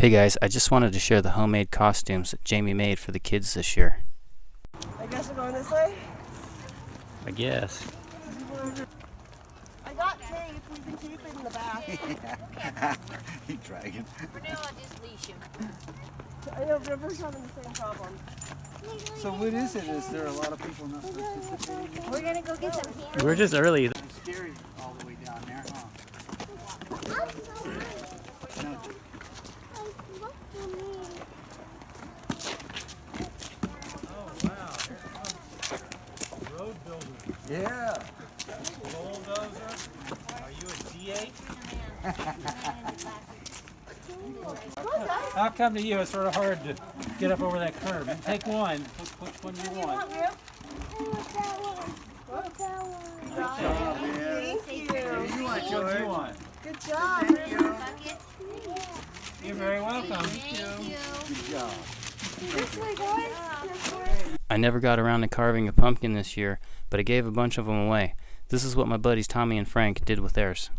Hey guys, I just wanted to share the homemade costumes that Jamie made for the kids this year. I guess we're going this way? I guess. I got tape, we can tape it in the back. He's dragging. For now, I'll just leash him. I know, River's having the same problem. So what is it? Is there a lot of people not participating? We're gonna go get some candy. We're just early. It's scary all the way down there, huh? No. Oh, wow. Road builder. Yeah. Bulldozer. Are you a D8? How come to you it's sort of hard to get up over that curb? Take one. Which one do you want? Thank you. You want Which one do you want? Good job. You're very welcome. Good job. This way, guys. I never got around to carving a pumpkin this year, but I gave a bunch of them away. This is what my buddies Tommy and Frank did with theirs.